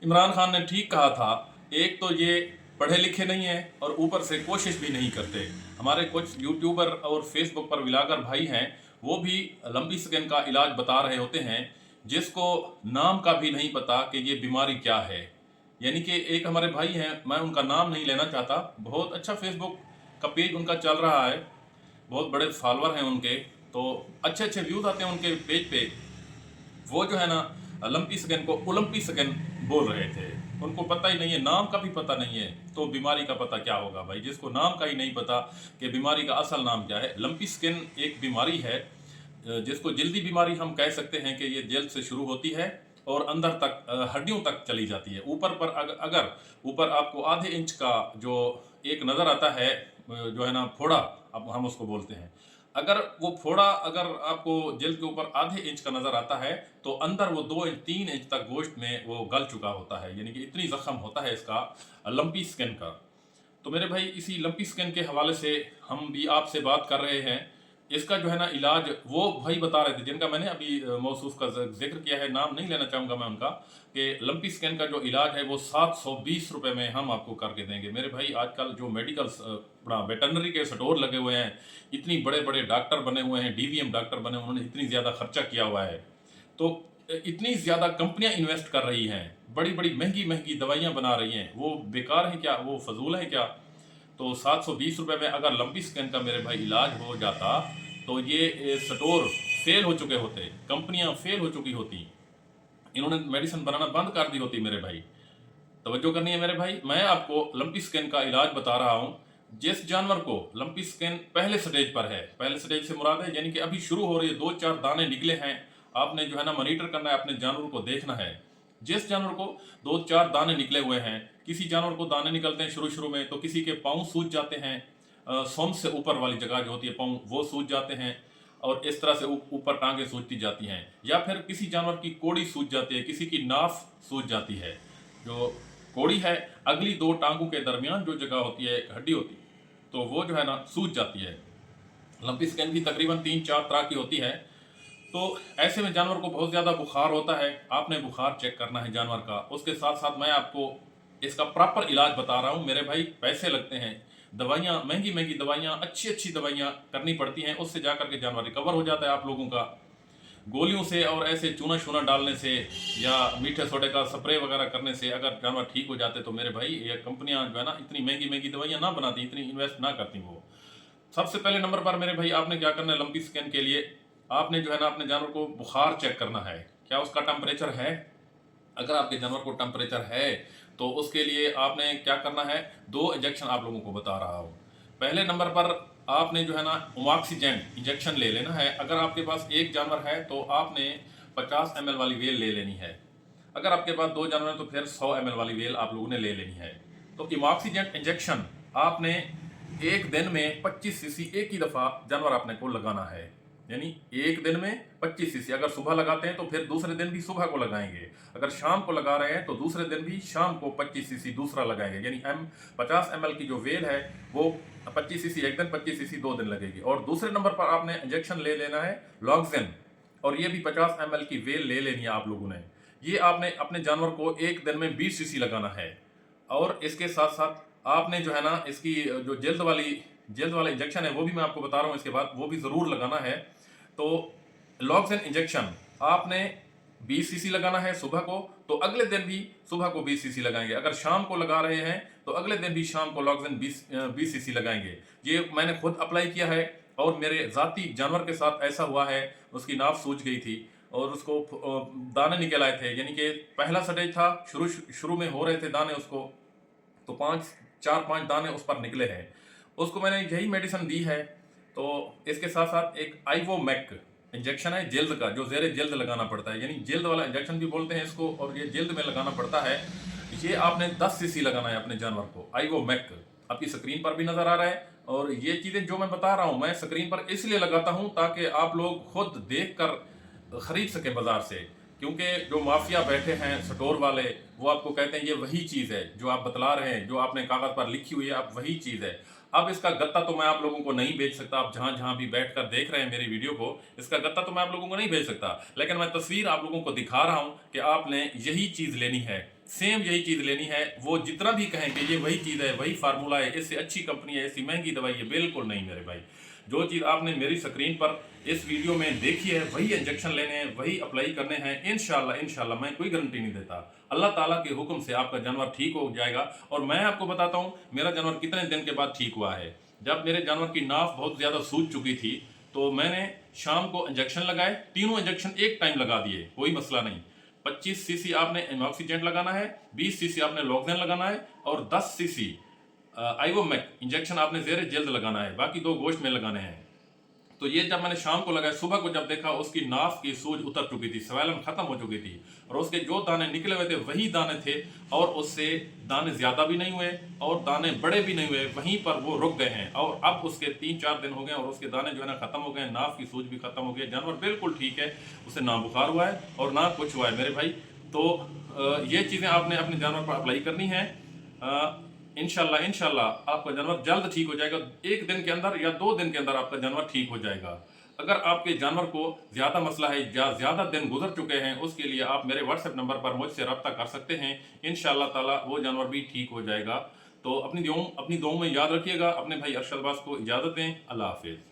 इमरान खान ने ठीक कहा था। एक तो ये पढ़े लिखे नहीं है और ऊपर से कोशिश भी नहीं करते। हमारे कुछ यूट्यूबर और फेसबुक पर व्लॉगर भाई हैं, वो भी लंबी स्किन का इलाज बता रहे होते हैं, जिसको नाम का भी नहीं पता कि ये बीमारी क्या है। यानी कि एक हमारे भाई हैं, मैं उनका नाम नहीं लेना चाहता, बहुत अच्छा फेसबुक का पेज उनका चल रहा है, बहुत बड़े फॉलोअर हैं उनके, तो अच्छे अच्छे व्यूज़ आते हैं उनके पेज पे। वो जो है ना, लंपी स्किन को ओलंपी स्किन बोल रहे थे। उनको पता ही नहीं है, नाम का भी पता नहीं है, तो बीमारी का पता क्या होगा भाई, जिसको नाम का ही नहीं पता कि बीमारी का असल नाम क्या है। लंपी स्किन एक बीमारी है, जिसको जल्दी बीमारी हम कह सकते हैं कि ये जल्द से शुरू होती है और अंदर तक हड्डियों तक चली जाती है। ऊपर पर अगर ऊपर आपको आधे इंच का जो एक नज़र आता है, जो है ना फोड़ा, अब हम उसको बोलते हैं, अगर वो फोड़ा अगर आपको जल्द के ऊपर आधे इंच का नज़र आता है, तो अंदर वो 2 इंच 3 इंच तक गोश्त में वो गल चुका होता है। यानी कि इतनी ज़ख्म होता है इसका, लंपी स्किन का। तो मेरे भाई, इसी लंपी स्किन के हवाले से हम भी आपसे बात कर रहे हैं। इसका जो है ना इलाज, वो भाई बता रहे थे जिनका मैंने अभी मौसूफ का जिक्र किया है, नाम नहीं लेना चाहूँगा मैं उनका, कि लंपी स्किन का जो इलाज है वो 720 रुपये में हम आपको करके देंगे। मेरे भाई, आजकल जो मेडिकल अपना वेटरनरी के स्टोर लगे हुए हैं, इतनी बड़े बड़े डॉक्टर बने हुए हैं, डीवीएम डॉक्टर बने, उन्होंने इतनी ज़्यादा खर्चा किया हुआ है, तो इतनी ज़्यादा कंपनियां इन्वेस्ट कर रही हैं, बड़ी बड़ी महंगी महंगी दवाइयां बना रही हैं, वो बेकार हैं क्या, वो फजूल है क्या? तो 720 रुपये में अगर लंबी स्किन का मेरे भाई इलाज हो जाता, तो ये स्टोर फेल हो चुके होते, कंपनियां फेल हो चुकी होती, इन्होंने मेडिसिन बनाना बंद कर दी होती। मेरे भाई, तवज्जो करनी है मेरे भाई, मैं आपको लंपी स्किन का इलाज बता रहा हूँ। जिस जानवर को लंपी स्किन पहले स्टेज पर है, पहले स्टेज से मुराद है यानी कि अभी शुरू हो रही है, 2-4 दाने निकले हैं, आपने जो है ना मॉनिटर करना है, अपने जानवर को देखना है। जिस जानवर को 2-4 दाने निकले हुए हैं, किसी जानवर को दाने निकलते हैं शुरू शुरू में, तो किसी के पाँव सूज जाते हैं, सोम से ऊपर वाली जगह जो होती है पाँव, वो सूज जाते हैं, और इस तरह से ऊपर टांगे सूजती जाती हैं। या फिर किसी जानवर की कोड़ी सूज जाती है, किसी की नाफ सूज जाती है। जो कोड़ी है, अगली 2 टांगों के दरमियान जो जगह होती है, एक हड्डी होती है, तो वो जो है ना सूज जाती है। लंपी स्किन की तकरीबन 3-4 तरह की होती है। तो ऐसे में जानवर को बहुत ज़्यादा बुखार होता है, आपने बुखार चेक करना है जानवर का। उसके साथ साथ मैं आपको इसका प्रॉपर इलाज बता रहा हूँ मेरे भाई। पैसे लगते हैं, दवाइयाँ, महंगी महंगी दवाइयाँ, अच्छी अच्छी दवाइयाँ करनी पड़ती हैं, उससे जा करके जानवर रिकवर हो जाता है आप लोगों का। गोलियों से और ऐसे चूना शूना डालने से या मीठे सोडे का स्प्रे वगैरह करने से अगर जानवर ठीक हो जाते, तो मेरे भाई ये कंपनियां जो है ना इतनी महंगी महंगी दवाइयां ना बनाती, इतनी इन्वेस्ट ना करती। वो सबसे पहले नंबर पर मेरे भाई आपने क्या करना है, लंपी स्किन के लिए आपने जो है ना अपने जानवर को बुखार चेक करना है, क्या उसका टेम्परेचर है। अगर आपके जानवर को टेम्परेचर है, तो उसके लिए आपने क्या करना है, 2 इंजेक्शन आप लोगों को बता रहा हूँ। पहले नंबर पर आपने जो है ना ऑक्सीजन इंजेक्शन ले लेना है। अगर आपके पास एक जानवर है तो आपने 50 ml वाली वेल ले लेनी है। अगर आपके पास 2 जानवर हैं तो फिर 100 ml वाली वेल आप लोगों ने ले लेनी है। तो इमॉक्सीजन इंजेक्शन आपने एक दिन में 25 cc एक ही दफ़ा जानवर आपने को लगाना है। यानी एक दिन में 25 cc, अगर सुबह लगाते हैं तो फिर दूसरे दिन भी सुबह को लगाएंगे, अगर शाम को लगा रहे हैं तो दूसरे दिन भी शाम को 25 cc दूसरा लगाएंगे। यानी 50 ml की जो वेल है वो 25 cc एक दिन, 25 cc 2 दिन लगेगी। और दूसरे नंबर पर आपने इंजेक्शन ले लेना है लॉक्सिन, और ये भी 50 ml की वेल ले लेनी है आप लोगों ने। ये आपने अपने जानवर को एक दिन में 20 cc लगाना है। और इसके साथ साथ आपने जो है ना इसकी जो जल्द वाला इंजेक्शन है वो भी मैं आपको बता रहा हूँ, इसके बाद वो भी ज़रूर लगाना है। तो लॉक्सिन इंजेक्शन आपने 20 cc लगाना है सुबह को, तो अगले दिन भी सुबह को 20 cc लगाएंगे। अगर शाम को लगा रहे हैं तो अगले दिन भी शाम को लॉक्सिन 20 cc लगाएंगे। ये मैंने खुद अप्लाई किया है और मेरे ज़ाती जानवर के साथ ऐसा हुआ है। उसकी नाफ सूज गई थी और उसको दाने निकल आए थे, यानी कि पहला स्टेज था, शुरू में हो रहे थे दाने उसको, तो 4-5 दाने उस पर निकले हैं। उसको मैंने यही मेडिसिन दी है। तो इसके साथ साथ एक आइवोमैक इंजेक्शन है जल्द का, जो ज़ेरे जल्द लगाना पड़ता है, यानी जल्द वाला इंजेक्शन भी बोलते हैं इसको, और ये जल्द में लगाना पड़ता है। ये आपने 10 cc लगाना है अपने जानवर को, आइवोमैक। आपकी स्क्रीन पर भी नज़र आ रहा है। और ये चीज़ें जो मैं बता रहा हूँ, मैं स्क्रीन पर इसलिए लगाता हूँ ताकि आप लोग खुद देख कर ख़रीद सकें बाज़ार से, क्योंकि जो माफिया बैठे हैं स्टोर वाले, वो आपको कहते हैं ये वही चीज़ है जो आप बतला रहे हैं, जो आपने कागज़ पर लिखी हुई है, आप वही चीज़ है। अब इसका गत्ता तो मैं आप लोगों को नहीं भेज सकता, आप जहां जहां भी बैठकर देख रहे हैं मेरी वीडियो को, इसका गत्ता तो मैं आप लोगों को नहीं भेज सकता, लेकिन मैं तस्वीर आप लोगों को दिखा रहा हूं कि आपने यही चीज लेनी है, सेम यही चीज लेनी है। वो जितना भी कहें कि ये वही चीज है, वही फार्मूला है, इससे अच्छी कंपनी है, इससे महंगी दवाई है, बिल्कुल नहीं मेरे भाई। जो चीज आपने मेरी स्क्रीन पर इस वीडियो में देखी है वही इंजेक्शन लेने हैं, वही अप्लाई करने हैं। इंशाल्लाह इंशाल्लाह, मैं कोई गारंटी नहीं देता, अल्लाह ताला के हुक्म से आपका जानवर ठीक हो जाएगा। और मैं आपको बताता हूँ मेरा जानवर कितने दिन के बाद ठीक हुआ है। जब मेरे जानवर की नाफ बहुत ज़्यादा सूज चुकी थी तो मैंने शाम को इंजेक्शन लगाए, तीनों इंजेक्शन एक टाइम लगा दिए, कोई मसला नहीं। 25 सीसी आपने एमॉक्सीजेंट लगाना है, 20 सीसी आपने लॉक्सेन लगाना है और 10 सीसी आइवोमैक इंजेक्शन आपने जेर जल्द लगाना है, बाकी 2 गोश्त में लगाने हैं। तो ये जब मैंने शाम को लगाया, सुबह को जब देखा उसकी नाफ की सूज उतर चुकी थी, स्वेलन खत्म हो चुकी थी और उसके जो दाने निकले हुए थे वही दाने थे, और उससे दाने ज्यादा भी नहीं हुए और दाने बड़े भी नहीं हुए, वहीं पर वो रुक गए हैं। और अब उसके 3-4 दिन हो गए और उसके दाने जो है ना खत्म हो गए, नाफ की सूज भी खत्म हो गई, जानवर बिल्कुल ठीक है, उसे ना बुखार हुआ है और ना कुछ हुआ है मेरे भाई। तो ये चीजें आपने अपने जानवर पर अप्लाई करनी है। इंशाल्लाह इंशाल्लाह आपका जानवर जल्द ठीक हो जाएगा, 1 दिन के अंदर या 2 दिन के अंदर आपका जानवर ठीक हो जाएगा। अगर आपके जानवर को ज़्यादा मसला है या ज़्यादा दिन गुजर चुके हैं, उसके लिए आप मेरे व्हाट्सएप नंबर पर मुझसे रब्ता कर सकते हैं। इंशाल्लाह ताला वो जानवर भी ठीक हो जाएगा। तो अपनी दुआओं में याद रखिएगा। अपने भाई अरशद अब्बास को इजाज़त दें। अल्लाह हाफिज़।